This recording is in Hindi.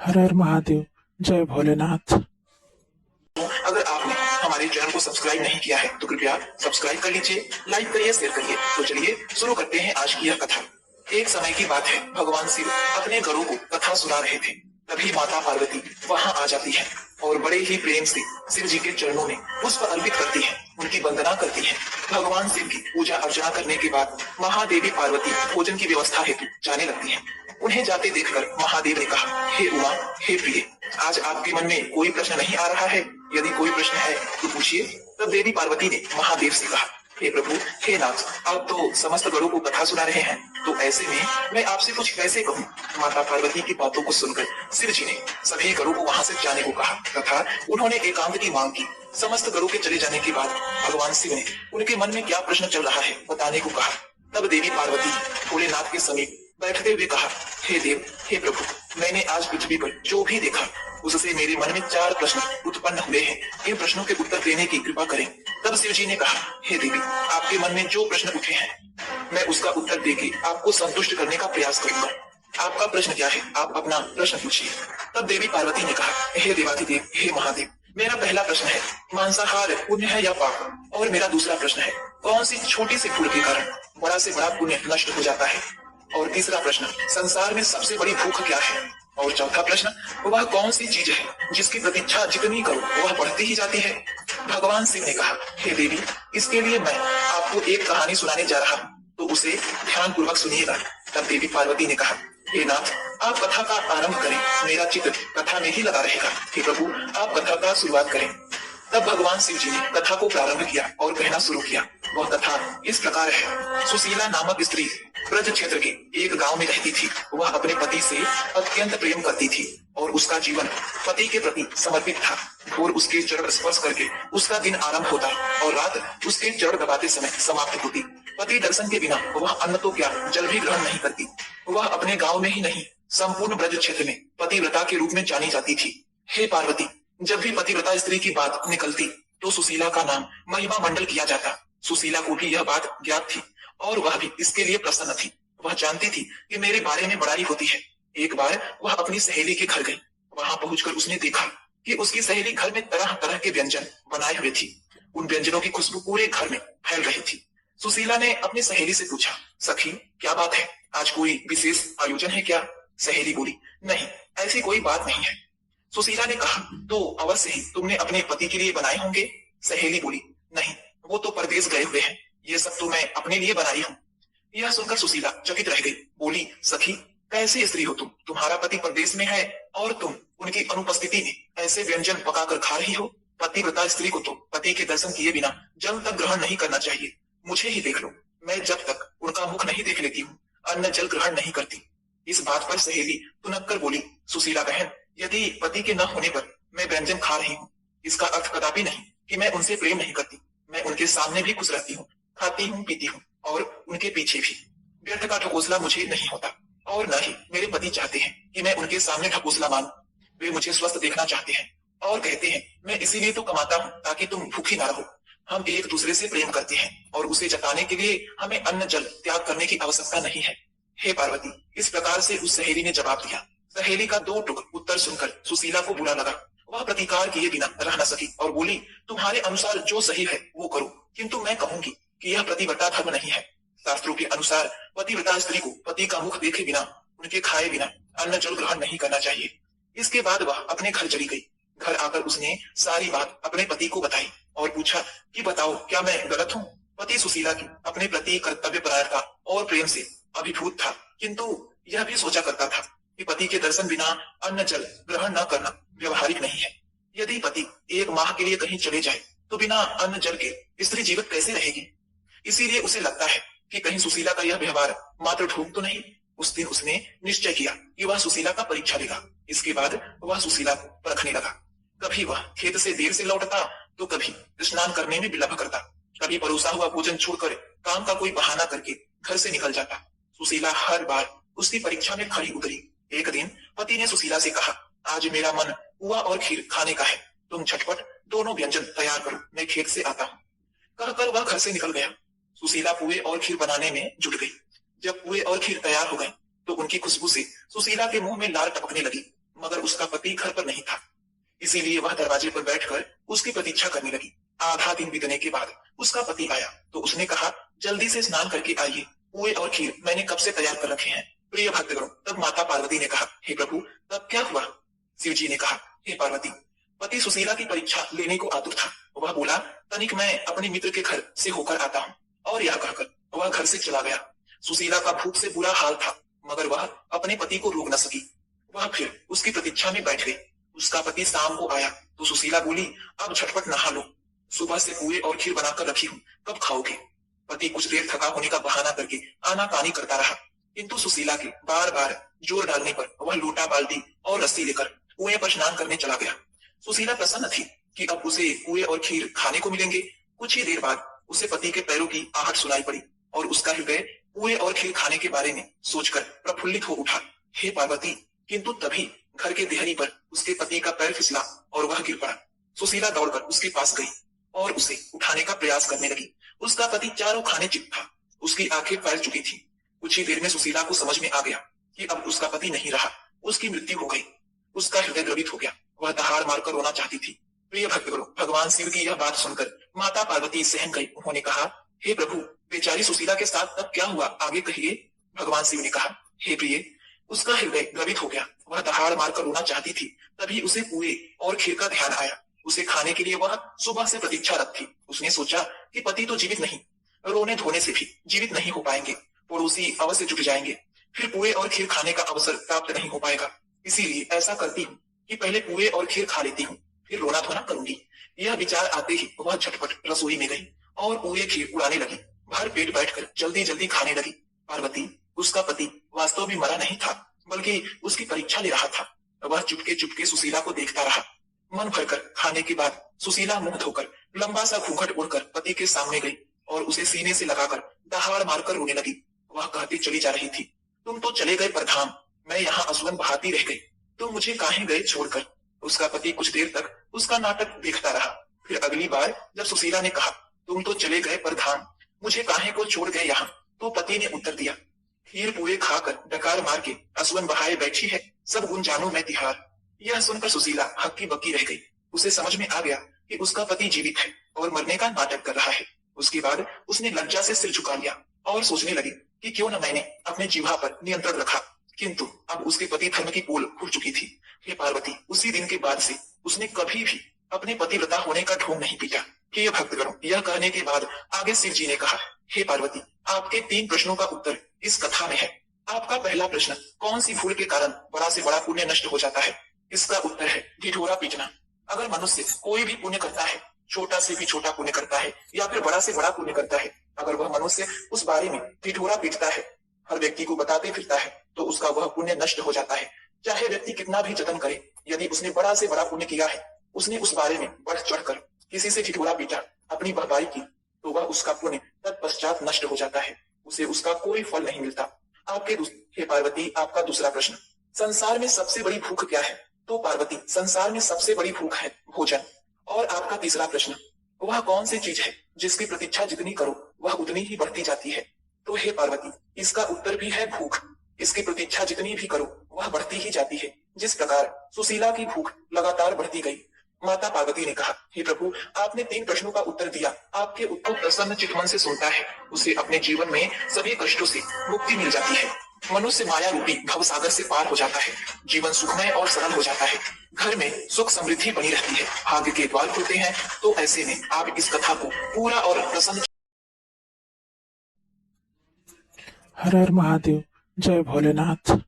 हर हर महादेव। जय भोलेनाथ। अगर आपने हमारे चैनल को सब्सक्राइब नहीं किया है तो कृपया सब्सक्राइब कर लीजिए, लाइक करिए, शेयर करिए। तो चलिए शुरू करते हैं आज की यह कथा। एक समय की बात है, भगवान शिव अपने गरुड़ को कथा सुना रहे थे। तभी माता पार्वती वहां आ जाती है और बड़े ही प्रेम से शिव जी के चरणों में पुष्प अर्पित करती है, उनकी वंदना करती है। भगवान शिव की पूजा अर्चना करने के बाद महादेवी पार्वती भोजन की व्यवस्था हेतु जाने लगती है। उन्हें जाते देखकर महादेव ने कहा, हे उमा, हे प्रिय, आज आपके मन में कोई प्रश्न नहीं आ रहा है? यदि कोई प्रश्न है तो पूछिए। तब देवी पार्वती ने महादेव से कहा, हे प्रभु, हे नाथ, आप तो समस्त गणों को कथा सुना रहे हैं, तो ऐसे में मैं आपसे कुछ कैसे कहूँ? माता पार्वती की बातों को सुनकर शिव जी ने सभी गणों को वहां से जाने को कहा तथा उन्होंने एकांत की मांग की। समस्त गणों के चले जाने के बाद भगवान शिव ने उनके मन में क्या प्रश्न चल रहा है बताने को कहा। तब देवी पार्वती भोलेनाथ के समीप बैठते हुए कहा, हे देव, हे प्रभु, मैंने आज पृथ्वी पर जो भी देखा उससे मेरे मन में 4 प्रश्न उत्पन्न हुए हैं। इन प्रश्नों के उत्तर देने की कृपा करें। तब शिव जी ने कहा, हे देवी, आपके मन में जो प्रश्न उठे हैं मैं उसका उत्तर देके आपको संतुष्ट करने का प्रयास करूंगा। आपका प्रश्न क्या है? आप अपना प्रश्न पूछिए। तब देवी पार्वती ने कहा, हे देवाधिदेव, हे महादेव, मेरा पहला प्रश्न है, मांसाहार पुण्य है या पाप? और मेरा दूसरा प्रश्न है, कौन सी छोटी सी भूल के कारण बड़ा से बड़ा पुण्य नष्ट हो जाता है? और तीसरा प्रश्न, संसार में सबसे बड़ी भूख क्या है? और चौथा प्रश्न, वह कौन सी चीज है जिसकी प्रतीक्षा जितनी करो वह बढ़ती ही जाती है? भगवान शिव ने कहा, हे देवी, इसके लिए मैं आपको एक कहानी सुनाने जा रहा हूँ, तो उसे ध्यान पूर्वक सुनिएगा। तब देवी पार्वती ने कहा, हे नाथ, आप कथा का आरंभ करें, मेरा चित्त कथा में ही लगा रहेगा। हे प्रभु, आप कथा का शुरुआत करें। तब भगवान शिव जी ने कथा को प्रारंभ किया और कहना शुरू किया। वह कथा इस प्रकार है। सुशीला नामक स्त्री ब्रज क्षेत्र के एक गांव में रहती थी। वह अपने पति से अत्यंत प्रेम करती थी और उसका जीवन पति के प्रति समर्पित था। भोर उसके चरण स्पर्श करके उसका दिन आरंभ होता और रात उसके चरण दबाते समय समाप्त होती। पति दर्शन के बिना वह अन्न तो क्या जल भी ग्रहण नहीं करती। वह अपने गाँव में ही नहीं, संपूर्ण ब्रज क्षेत्र में पतिव्रता के रूप में जानी जाती थी। हे पार्वती, जब भी पतिव्रता स्त्री की बात निकलती तो सुशीला का नाम महिमा मंडल किया जाता। सुशीला को भी यह बात ज्ञात थी और वह भी इसके लिए प्रसन्न थी। वह जानती थी कि मेरे बारे में बड़ाई होती है। एक बार वह अपनी सहेली के घर गई। वहां पहुंचकर उसने देखा कि उसकी सहेली घर में तरह तरह के व्यंजन बनाए हुए थी। उन व्यंजनों की खुशबू पूरे घर में फैल रही थी। सुशीला ने अपनी सहेली से पूछा, सखी, क्या बात है? आज कोई विशेष आयोजन है क्या? सहेली बोली, नहीं, ऐसी कोई बात नहीं है। सुशीला ने कहा, तो अवश्य ही तुमने अपने पति के लिए बनाए होंगे। सहेली बोली, नहीं, वो तो परदेश गए हुए हैं, ये सब तो मैं अपने लिए बनाई हूँ। यह सुनकर सुशीला चकित रह गई। बोली, सखी, कैसी स्त्री हो तुम? तुम्हारा पति परदेश में है और तुम उनकी अनुपस्थिति में ऐसे व्यंजन पकाकर खा रही हो। पतिव्रता स्त्री को तो पति के दर्शन किए बिना जल तक ग्रहण नहीं करना चाहिए। मुझे ही देख लो, मैं जब तक उनका मुख नहीं देख लेती हूँ अन्न जल ग्रहण नहीं करती। इस बात पर सहेली तुनक कर बोली, सुशीला बहन, यदि पति के न होने पर मैं व्यंजन खा रही हूँ, इसका अर्थ कदापि नहीं कि मैं उनसे प्रेम नहीं करती। मैं उनके सामने भी खुश रहती हूँ, खाती हूँ, पीती हूँ और उनके पीछे भी। व्यर्थ का ढकोसला मुझे नहीं होता और न ही मेरे पति चाहते हैं कि मैं उनके सामने ढकोसला मानूं। वे मुझे स्वस्थ देखना चाहते हैं और कहते हैं, मैं इसीलिए तो कमाता हूँ ताकि तुम भूखी ना रहो। हम एक दूसरे से प्रेम करते हैं और उसे जताने के लिए हमें अन्न जल त्याग करने की आवश्यकता नहीं है। हे पार्वती, इस प्रकार से उस सहेली ने जवाब दिया। सहेली का 2 टुक उत्तर सुनकर सुशीला को बुरा लगा। वह प्रतिकार किए बिना रह न सकी और बोली, तुम्हारे अनुसार जो सही है वो करो, किंतु मैं कहूंगी कि यह पतिव्रता धर्म नहीं है। शास्त्रों के अनुसार पतिव्रता स्त्री को पति का मुख देखे बिना, उनके खाए बिना अन्न जल ग्रहण नहीं करना चाहिए। इसके बाद वह अपने घर चली गई। घर आकर उसने सारी बात अपने पति को बताई और पूछा कि बताओ, क्या मैं गलत हूँ? पति सुशीला की अपने प्रति कर्तव्य परायणता और प्रेम से अभिभूत था, किंतु यह भी सोचा करता था कि पति के दर्शन बिना अन्न जल ग्रहण न करना व्यवहारिक नहीं है। यदि पति 1 माह के लिए कहीं चले जाए तो बिना अन्न जल के स्त्री जीवित कैसे रहेगी? इसीलिए उसे लगता है कि कहीं सुशीला का यह व्यवहार मात्र ढोंग तो नहीं। उस दिन उसने निश्चय किया कि वह सुशीला का परीक्षा लेगा। इसके बाद वह सुशीला को परखने लगा। कभी वह खेत से देर से लौटता तो कभी स्नान करने में विलंब करता, कभी परोसा हुआ भोजन छोड़कर काम का कोई बहाना करके घर से निकल जाता। सुशीला हर बार उसकी परीक्षा में खरी उतरी। एक दिन पति ने सुशीला से कहा, आज मेरा मन पुआ और खीर खाने का है, तुम झटपट दोनों व्यंजन तैयार करो, मैं खेत से आता हूँ। कहकर वह घर से निकल गया। सुशीला पुए और खीर बनाने में जुट गई। जब पुए और खीर तैयार हो गए तो उनकी खुशबू से सुशीला के मुंह में लार टपकने लगी। मगर उसका पति घर पर नहीं था। इसीलिए वह दरवाजे पर बैठकर उसकी प्रतीक्षा करने लगी। आधा दिन बीतने के बाद उसका पति आया तो उसने कहा, जल्दी से स्नान करके आइए, पुए और खीर मैंने कब से तैयार कर रखे हैं। प्रिय भक्तगणों, तब माता पार्वती ने कहा, हे प्रभु, तब क्या हुआ? शिव जी ने कहा, हे पार्वती, पति सुशीला की परीक्षा लेने को आतुर था। वह बोला, तनिक मैं अपने मित्र के घर से होकर आता हूँ, और यह कहकर वह घर से चला गया। सुशीला का भूख से बुरा हाल था, मगर वह अपने पति को रोक न सकी। वह फिर उसकी प्रतीक्षा में बैठ गई। उसका पति शाम को आया तो सुशीला बोली, अब झटपट नहा लो, सुबह से पुए और खीर बनाकर रखी हूँ, कब खाओगे? पति कुछ देर थका होने का बहाना करके आनाकानी करता रहा, किंतु सुशीला के बार बार जोर डालने पर वह लोटा, बाल्टी और रस्सी लेकर कुएं पर स्नान करने चला गया। सुशीला प्रसन्न थी कि अब उसे पुए और खीर खाने को मिलेंगे। कुछ ही देर बाद उसे पति के पैरों की आहट सुनाई पड़ी और उसका हृदय पुए और खीर खाने के बारे में सोचकर प्रफुल्लित हो उठा। हे पार्वती! किंतु तभी घर के देहरी पर उसके पति का पैर फिसला और वह गिर पड़ा। सुशीला दौड़कर उसके पास गई और उसे उठाने का प्रयास करने लगी। उसका पति चारों खाने चित था, उसकी आंखें फैल चुकी थी। कुछ ही देर में सुशीला को समझ में आ गया कि अब उसका पति नहीं रहा, उसकी मृत्यु हो गई। उसका हृदय द्रवित हो गया, वह दहाड़ मारकर रोना चाहती थी। प्रिय भक्तगणों, भगवान शिव की यह बात सुनकर माता पार्वती सहम गई। उन्होंने कहा, हे प्रभु, बेचारी सुशीला के साथ तब क्या हुआ, आगे कहिए। भगवान शिव ने कहा, हे प्रिय, उसका हृदय द्रवित हो गया, वह दहाड़ मारकर रोना चाहती थी। तभी उसे पुए और खीर का ध्यान आया। उसे खाने के लिए वह सुबह से प्रतीक्षारत थी। उसने सोचा कि पति तो जीवित नहीं, रोने धोने से भी जीवित नहीं हो पाएंगे, पड़ोसी अवश्य जुट जाएंगे, फिर पुए और खीर खाने का अवसर प्राप्त नहीं हो पाएगा। इसीलिए ऐसा करती हूँ कि पहले पुए और खीर खा लेती हूँ, फिर रोना धोना करूंगी। यह विचार आते ही वह झटपट रसोई में गई और पुए खीर उड़ाने लगी। भर पेट बैठकर जल्दी जल्दी खाने लगी। पार्वती, उसका पति वास्तव में मरा नहीं था, बल्कि उसकी परीक्षा ले रहा था। वह चुपके चुपके सुशीला को देखता रहा। मन भरकर खाने के बाद सुशीला मुंह धोकर लंबा सा घूंघट ओढ़कर पति के सामने गई और उसे सीने से लगाकर दहाड़ मारकर रोने लगी। वह कहती चली जा रही थी, तुम तो चले गए परधाम, मैं यहाँ आंसुओं बहाती रह गई, तुम मुझे काहे गए छोड़कर। उसका पति कुछ देर तक उसका नाटक देखता रहा। फिर अगली बार जब सुशीला ने कहा, तुम तो चले गए परधाम, मुझे काहे को छोड़ गए यहाँ, तो पति ने उत्तर दिया, खीर पुए खाकर डकार मार के आंसुओं बहाए बैठी है, सब गुण जानू मैं तिहार। यह सुनकर सुशीला हक्की बक्की रह गई। उसे समझ में आ गया कि उसका पति जीवित है और मरने का नाटक कर रहा है। उसके बाद उसने लज्जा से सिर झुका लिया और सोचने लगी कि क्यों न मैंने अपने जिह्वा पर नियंत्रण रखा, किंतु अब उसके पति धर्म की पोल खुल चुकी थी। हे पार्वती, उसी दिन के बाद से उसने कभी भी अपने पतिव्रता होने का ढोंग नहीं पीटा। हे भक्तगणों, यह कहने के बाद आगे शिव जी ने कहा, हे पार्वती, आपके 3 प्रश्नों का उत्तर इस कथा में है। आपका पहला प्रश्न, कौन सी भूल के कारण बड़ा से बड़ा पुण्य नष्ट हो जाता है? इसका उत्तर है ढिढोरा पीटना। अगर मनुष्य कोई भी पुण्य करता है, छोटा से भी छोटा पुण्य करता है या फिर बड़ा से बड़ा पुण्य करता है, अगर वह मनुष्य उस बारे में ढिढोरा पीटता है, हर व्यक्ति को बताते फिरता है, तो उसका वह पुण्य नष्ट हो जाता है। चाहे व्यक्ति कितना भी जतन करे, यदि उसने बड़ा से बड़ा पुण्य किया है, उसने उस बारे में बढ़ चढ़कर किसी से ढिढोरा पीटा, अपनी भरपाई की, तो वह उसका पुण्य तत्पश्चात नष्ट हो जाता है, उसे उसका कोई फल नहीं मिलता। हे पार्वती, आपका दूसरा प्रश्न, संसार में सबसे बड़ी भूख क्या है? तो पार्वती, संसार में सबसे बड़ी भूख है भोजन। और आपका तीसरा प्रश्न, वह कौन सी चीज है जिसकी प्रतीक्षा जितनी करो वह उतनी ही बढ़ती जाती है? तो हे पार्वती, इसका उत्तर भी है भूख। इसकी प्रतीक्षा जितनी भी करो वह बढ़ती ही जाती है। जिस प्रकार सुशीला की भूख लगातार बढ़ती गई। माता पार्वती ने कहा, हे प्रभु, आपने 3 प्रश्नों का उत्तर दिया। आपके उत्तर प्रसन्न चित्त मन से सुनता है, उसे अपने जीवन में सभी कष्टों से मुक्ति मिल जाती है। मनुष्य माया रूपी भवसागर से पार हो जाता है, जीवन सुखमय और सरल हो जाता है, घर में सुख समृद्धि बनी रहती है, भाग्य के द्वार खुलते हैं। तो ऐसे में आप इस कथा को पूरा और प्रसन्न। हर हर महादेव, जय भोलेनाथ।